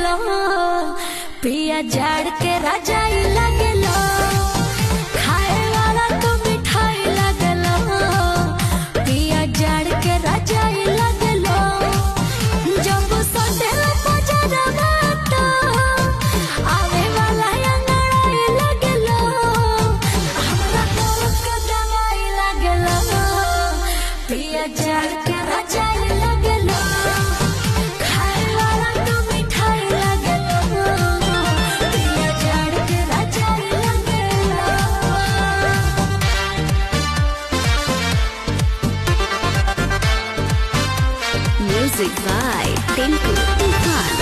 लगेलो पिया झाड़ के रजाई लगेलो खाए वाला तो मिठाई लगेलो पिया झाड़ के रजाई लगेलो जब संदेल बजारवा तो आवे वाला अंगड़ाई लगेलो हमरा तोर के दवाई लगेलो पिया झाड़ के रजाई लगेलो खाए वाला तो मिठाई लगेलो पिया झाड़ के रजाई लगेलो। Music by Tinku Tufan.